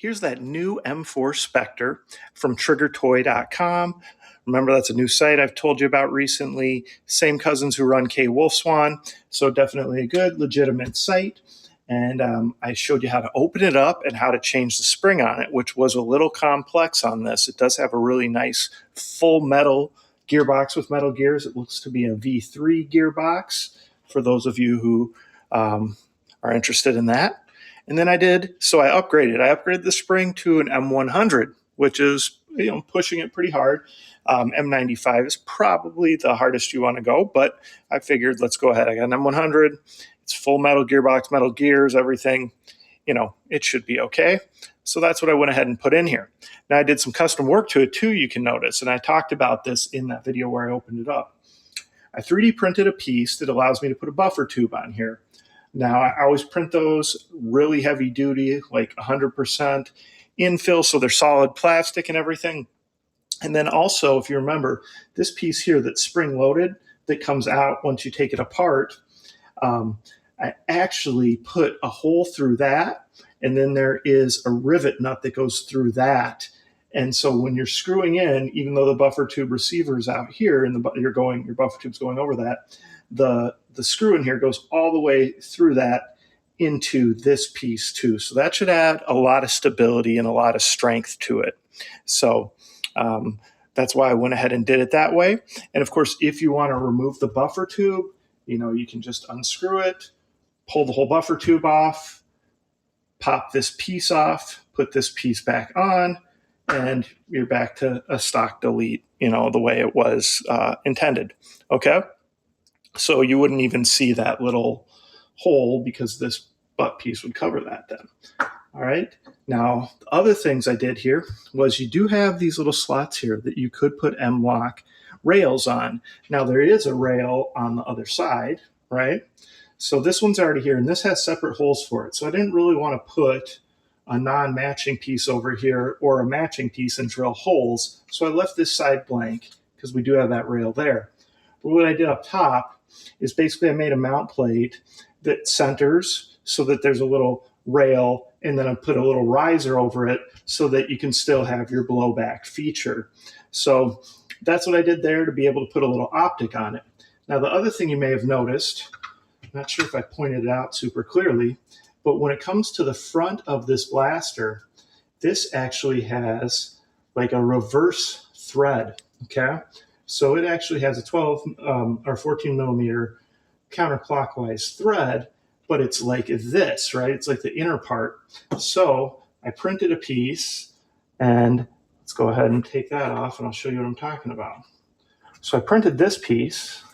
Here's that new M4 Spectre from TRIGGERTOY.com. Remember, that's a new site I've told you about recently. Same cousins who run K Wolfswan, so definitely a good, legitimate site. And I showed you how to open it up and how to change the spring on it, which was a little complex on this. It does have a really nice full metal gearbox with metal gears. It looks to be a V3 gearbox for those of you who are interested in that. And then I upgraded the spring to an M100, which is, pushing it pretty hard. M95 is probably the hardest you want to go, but I figured let's go ahead. I got an M100. It's full metal gearbox, metal gears, everything. It should be okay. So that's what I went ahead and put in here. Now I did some custom work to it too, you can notice, and I talked about this in that video where I opened it up. I 3D printed a piece that allows me to put a buffer tube on here. Now I always print those really heavy duty, like 100% infill, so they're solid plastic and everything. And then also, if you remember, this piece here that's spring loaded that comes out once you take it apart, I actually put a hole through that, and then there is a rivet nut that goes through that. And so when you're screwing in, even though the buffer tube receiver is out here and your buffer tube's going over that, the screw in here goes all the way through that into this piece too. So that should add a lot of stability and a lot of strength to it. So that's why I went ahead and did it that way. And of course, if you want to remove the buffer tube, you can just unscrew it, pull the whole buffer tube off, pop this piece off, put this piece back on, and you're back to a stock delete, the way it was intended. Okay? So you wouldn't even see that little hole because this butt piece would cover that then. All right. Now, the other things I did here was you do have these little slots here that you could put M-LOK rails on. Now, there is a rail on the other side, right? So this one's already here, and this has separate holes for it. So I didn't really want to put a non-matching piece over here or a matching piece and drill holes. So I left this side blank because we do have that rail there. But what I did up top is basically I made a mount plate that centers so that there's a little rail, and then I put a little riser over it so that you can still have your blowback feature. So that's what I did there to be able to put a little optic on it. Now, the other thing you may have noticed, I'm not sure if I pointed it out super clearly, but when it comes to the front of this blaster, this actually has like a reverse thread, okay? So it actually has a 12 or 14 millimeter counterclockwise thread, but it's like this, right? It's like the inner part. So I printed a piece, and let's go ahead and take that off, and I'll show you what I'm talking about. So I printed this piece,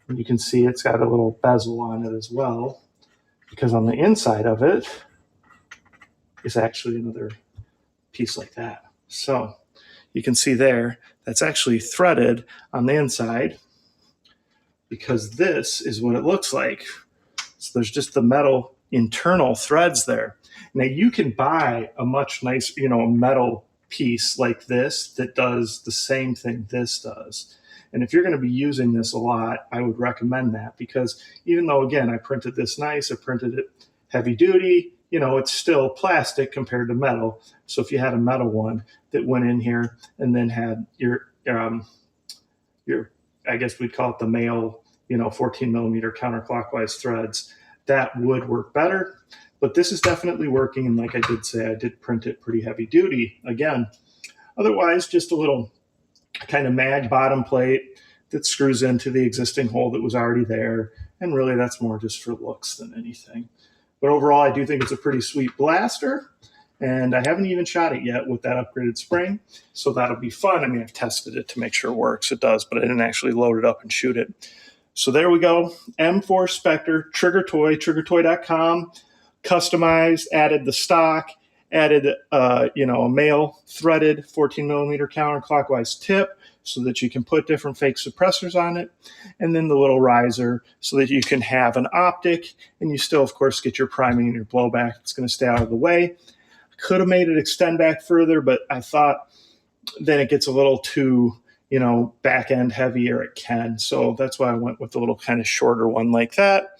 and you can see it's got a little bezel on it as well, because on the inside of it is actually another piece like that. So you can see there, that's actually threaded on the inside, because this is what it looks like. So there's just the metal internal threads there. Now you can buy a much nice, metal piece like this that does the same thing this does. And if you're going to be using this a lot, I would recommend that, because even though, again, I printed this nice, I printed it heavy duty, it's still plastic compared to metal. So if you had a metal one that went in here and then had your I guess we'd call it the male, 14 millimeter counterclockwise threads, that would work better. But this is definitely working. And like I did say, I did print it pretty heavy duty again. Otherwise, just a little kind of mag bottom plate that screws into the existing hole that was already there. And really that's more just for looks than anything. But overall, I do think it's a pretty sweet blaster. And I haven't even shot it yet with that upgraded spring. So that'll be fun. I mean, I've tested it to make sure it works. It does, but I didn't actually load it up and shoot it. So there we go. M4 Spectre, TRIGGERTOY, TRIGGERTOY.com. Customized, added the stock, added a male threaded 14 millimeter counterclockwise tip so that you can put different fake suppressors on it, and then the little riser so that you can have an optic, and you still, of course, get your priming and your blowback. It's going to stay out of the way. Could have made it extend back further, but I thought then it gets a little too, back end heavy, or it can. So that's why I went with a little kind of shorter one like that.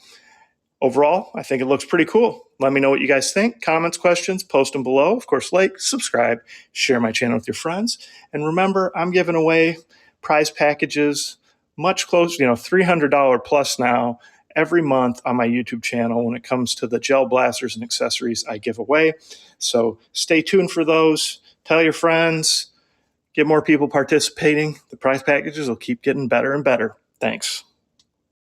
Overall, I think it looks pretty cool. Let me know what you guys think. Comments, questions, post them below. Of course, like, subscribe, share my channel with your friends. And remember, I'm giving away prize packages much closer, $300 plus now every month on my YouTube channel when it comes to the gel blasters and accessories I give away. So stay tuned for those. Tell your friends. Get more people participating. The prize packages will keep getting better and better. Thanks.